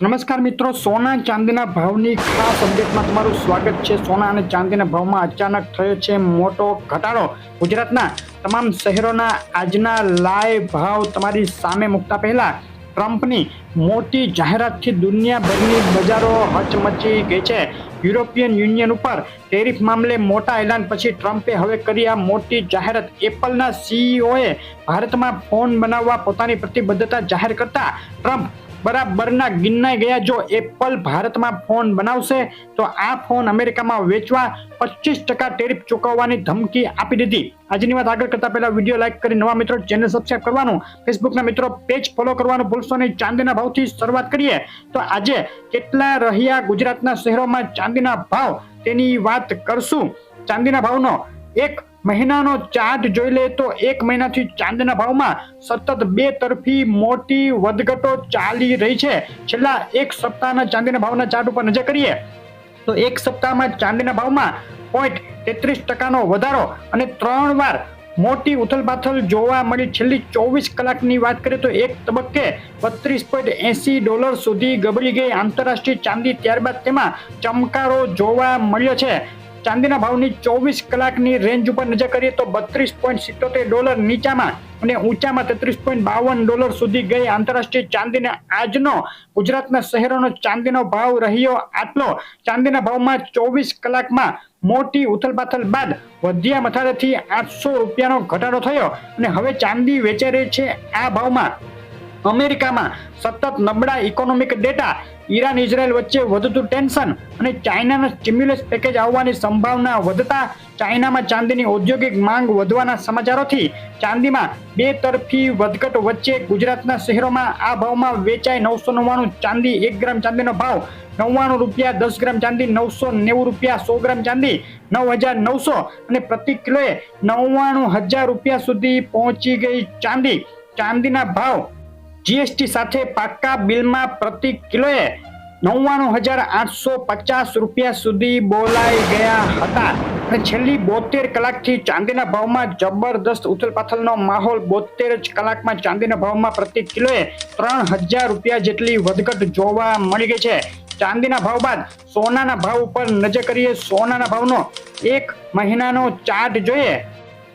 નમસ્કાર મિત્રો, સોના ચાંદીના ભાવની ખાસ અપડેટમાં તમારું સ્વાગત છે। સોના અને ચાંદીના ભાવમાં અચાનક થયો છે મોટો ઘટાડો। ગુજરાતના તમામ શહેરોના આજના લાઈવ ભાવ તમારી સામે મૂકતા પહેલા ટ્રમ્પની મોટી જાહેરાતથી દુનિયાભરની બજારો હચમચી ગઈ છે। યુરોપિયન યુનિયન ઉપર ટેરિફ મામલે મોટા એલાન પછી ટ્રમ્પે હવે કરી આ મોટી જાહેરાત। એપલના સીઈઓએ ભારતમાં ફોન બનાવવા પોતાની પ્રતિબદ્ધતા જાહેર કરતા ટ્રમ્પ બરાબરના ગિન્નાઈ ગયા। જો એપલ ભારતમાં ફોન બનાવશે તો આ ફોન અમેરિકામાં વેચવા 25% ટેરિફ ચૂકવવાની ધમકી આપી દીધી। આજની વાત આગળ કરતા પહેલા વિડીયો લાઈક કરી નવા મિત્રો ચેનલ સબસ્ક્રાઇબ કરવાનું, ફેસબુકના મિત્રો પેજ ફોલો કરવાનું ભૂલશો નહીં। ચાંદીના ભાવથી શરૂઆત કરીએ તો આજે કેટલા રહ્યા ગુજરાતના શહેરોમાં ચાંદીના ભાવ તેની વાત કરશું। ચાંદીના ભાવનો એક મહિનાનો ચાર્ટ જોઈ લે તો એક મહિનાથી ચાંદીના ભાવમાં સતત બે તરફી મોટી વધઘટો ચાલી રહી છે। છેલ્લા એક સપ્તાહના ચાંદીના ભાવના ચાર્ટ ઉપર નજર કરીએ તો એક સપ્તાહમાં ચાંદીના ભાવમાં 0.33% વધારો અને 3 વાર મોટી ઉથલપાથલ જોવા મળી। છેલ્લી 24 કલાકની વાત કરીએ તો એક તબક્કે $32.80 સુધી ગબડી ગઈ આંતરરાષ્ટ્રીય ચાંદી। ત્યારબાદ તેમાં ચમકારો જોવા મળ્યો છે। ચાંદીના ભાવની 24 કલાકની રેન્જ ઉપર નજર કરીએ તો $32.77 નીચામાં અને ઊંચામાં $33.52 સુધી ગઈ આંતરરાષ્ટ્રીય ચાંદીને આજનો ગુજરાતના શહેરોનો ચાંદીનો ભાવ રહ્યો આટલો। ચાંદીના ભાવમાં 24 કલાકમાં મોટી ઉથલપાથલ બાદ વધ્યા મથાળેથી $800નો ઘટાડો થયો અને હવે ચાંદી વેચાઈ રહી છે આ ભાવમાં। અમેરિકામાં સતત નબળા ઇકોનોમિક ડેટા, ઈરાન ઇઝરાયલ વચ્ચે વધતું ટેન્શન અને ચાઇનાના સ્ટિમ્યુલસ પેકેજ આવવાની સંભાવના વધતા ચાઇનામાં ચાંદીની ઔદ્યોગિક માંગ વધવાના સમાચારોથી ચાંદીમાં બે તરફી વધઘટ વચ્ચે ગુજરાતના શહેરોમાં આ ભાવમાં વેચાય 999 ચાંદી। 1 ગ્રામ ચાંદીનો ભાવ ₹99, 10 ગ્રામ ચાંદી ₹990, 100 ગ્રામ ચાંદી 9,900 અને પ્રતિ કિલોએ ₹99,000 સુધી પહોંચી ગઈ ચાંદી। ચાંદીના ભાવ જીએસટી સાથે પાકા બિલમાં પ્રતિ કિલોએ ₹99,850 સુધી બોલાઈ ગયા હતા અને છેલ્લી 72 કલાકથી ચાંદીના ભાવમાં જબરદસ્ત ઉથલપાથલનો માહોલ। 72 કલાકમાં ચાંદીના ભાવમાં પ્રતિ કિલોએ ₹3,000 જેટલી વધઘટ જોવા મળી ગઈ છે। ચાંદીના ભાવ બાદ સોનાના ભાવ ઉપર નજર કરીએ। સોનાના ભાવનો એક મહિનાનો ચાર્ટ જોઈએ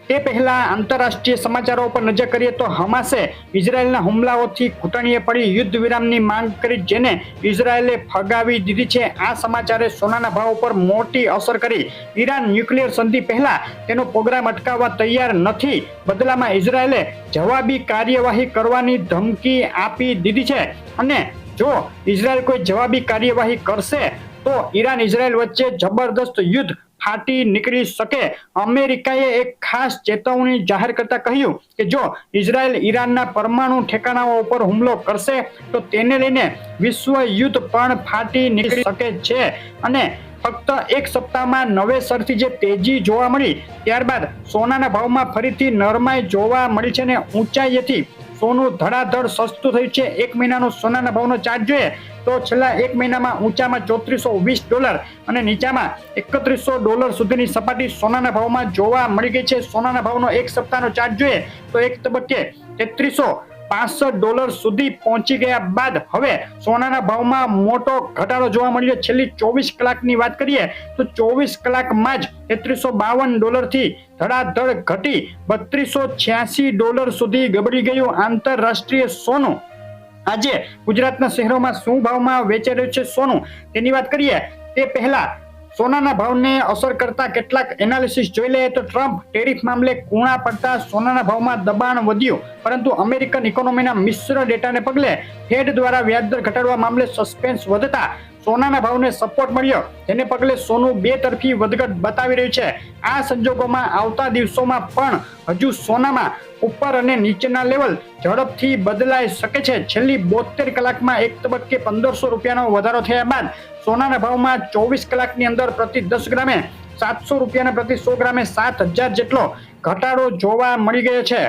તે પહેલા આંતરરાષ્ટ્રીય સમાચારો પર નજર કરીએ તો હમાસે ઇઝરાયલના હુમલાઓથી ઘૂંટણીએ પડી યુદ્ધ વિરામની માંગ કરી, જેને ઇઝરાયલે ફગાવી દીધી છે। આ સમાચારે સોનાના ભાવ પર મોટી અસર કરી। ઈરાન ન્યુક્લિયર સંધિ પહેલા તેનો પ્રોગ્રામ અટકાવવા તૈયાર નથી, બદલામાં ઇઝરાયલે જવાબી કાર્યવાહી કરવાની ધમકી આપી દીધી છે અને જો ઇઝરાયલ કોઈ જવાબી કાર્યવાહી કરશે તો ઈરાન ઇઝરાયલ વચ્ચે જબરદસ્ત યુદ્ધ ફાટી નીકળી શકે। અમેરિકાએ એક ખાસ ચેતવણી જાહેર કરતા કહ્યું કે જો ઇઝરાયલ ઈરાનના પરમાણુ ઠેકાણાઓ ઉપર હુમલો કરશે તો તેને લઈને વિશ્વ યુદ્ધ પણ ફાટી નીકળી શકે છે અને ફક્ત એક સપ્તાહમાં નવેસરથી જે તેજી જોવા મળી ત્યારબાદ સોનાના ભાવમાં ફરીથી નરમાઈ જોવા મળી છે અને ઊંચાઈએથી સોનું ધડાધડ સસ્તું થયું છે। એક મહિનાનો સોનાના ભાવનો ચાર્ટ જોઈએ તો છેલ્લા એક મહિનામાં ઊંચામાં $3420 અને નીચામાં $3100 સુધીની સપાટી સોનાના ભાવમાં જોવા મળી ગઈ છે। સોનાના ભાવનો એક સપ્તાહનો ચાર્ટ જોઈએ તો એક તબક્કે $3365 સુધી પહોંચી ગયા બાદ હવે સોનાના ભાવમાં મોટો ઘટાડો જોવા મળ્યો। છેલ્લી 24 કલાકની વાત કરીએ તો 24 કલાકમાં જ $3352 થી ધડાધડ ઘટી $3286 સુધી ગબડી ગયું આંતરરાષ્ટ્રીય સોનું। આજે ગુજરાતના શહેરોમાં શું ભાવમાં વેચાઈ રહ્યું છે સોનું તેની વાત કરીએ તે પહેલા સોનાના ભાવને અસર કરતા કેટલાક એનાલિસિસ જોઈ લઈએ તો ટ્રમ્પ ટેરિફ મામલે કૂણા પડતા સોનાના ભાવમાં દબાણ વધ્યું, પરંતુ અમેરિકન ઇકોનોમીના મિશ્ર ડેટાને પગલે ફેડ દ્વારા વ્યાજદર ઘટાડવા મામલે સસ્પેન્સ વધતા સોનાના ભાવને સપોર્ટ મળ્યો, જેને પગલે સોનું બે તરફી વધઘટ બતાવી રહ્યું છે। આ સંજોગોમાં આવતા દિવસોમાં પણ હજુ સોનામાં ઉપર અને નીચેના લેવલ ઝડપથી બદલાઈ શકે છે। છેલ્લી 72 કલાકમાં એક તબક્કે $1500નો વધારો થયા બાદ સોનાના ભાવમાં 24 કલાકની અંદર પ્રતિ 10 ગ્રામે $700 અને પ્રતિ 100 ગ્રામે 7000 જેટલો ઘટાડો જોવા મળી ગયો છે।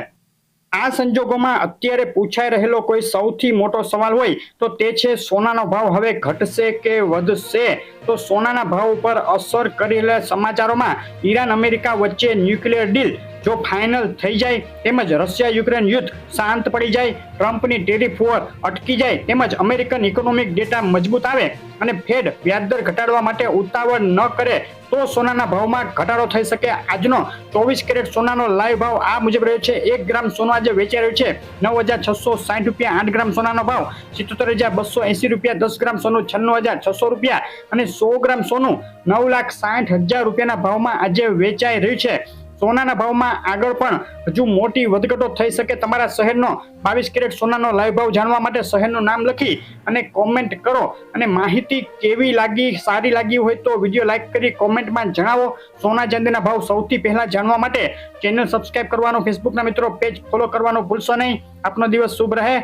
આ સંજોગોમાં અત્યારે પૂછાઈ રહેલો કોઈ સૌથી મોટો સવાલ હોય તો તે છે સોનાનો ભાવ હવે ઘટશે કે વધશે। તો સોનાના ભાવ ઉપર અસર કરેલા સમાચારોમાં ઈરાન અમેરિકા વચ્ચે ન્યુક્લિયર ડીલ, જો ફાઇનલ થઈ જાય તેમજ રશિયા યુક્રેન યુદ્ધ શાંત પડી જાય, ટ્રમ્પની ટેરિફ વોર અટકી જાય તેમજ અમેરિકન ઇકોનોમિક ડેટા મજબૂત આવે અને ફેડ વ્યાજદર ઘટાડવા માટે ઉતાવળ ન કરે તો સોનાના ભાવમાં ઘટાડો થઈ શકે. આજનો 24 કેરેટ સોનાનો લાઈવ ભાવ આ મુજબ રહ્યો છે. 1 ગ્રામ સોનું આજે વેચાઈ રહ્યું છે 9,660 રૂપિયા. 8 ગ્રામ સોનાનો ભાવ 77,280 રૂપિયા. 10 ગ્રામ સોનું 96,600 રૂપિયા અને 100 ગ્રામ સોનું 9,60,000 રૂપિયાના ભાવમાં આજે વેચાઈ રહ્યું છે. સોનાના ભાવમાં આગળ પણ હજુ મોટી વધઘટો થઈ શકે. તમારા શહેરનો 22 કેરેટ સોનાનો લાઈવ ભાવ જાણવા માટે શહેરનું નામ લખી અને કોમેન્ટ કરો. અને માહિતી કેવી લાગી, સારી લાગી હોય તો વિડીયો લાઈક કરી કોમેન્ટમાં જણાવો. સોના ચાંદીના ભાવ સૌથી પહેલા જાણવા માટે ચેનલ સબસ્ક્રાઇબ કરવાનું, ફેસબુકના મિત્રો પેજ ફોલો કરવાનું ભૂલશો નહીં. આપનો દિવસ શુભ રહે.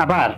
આભાર.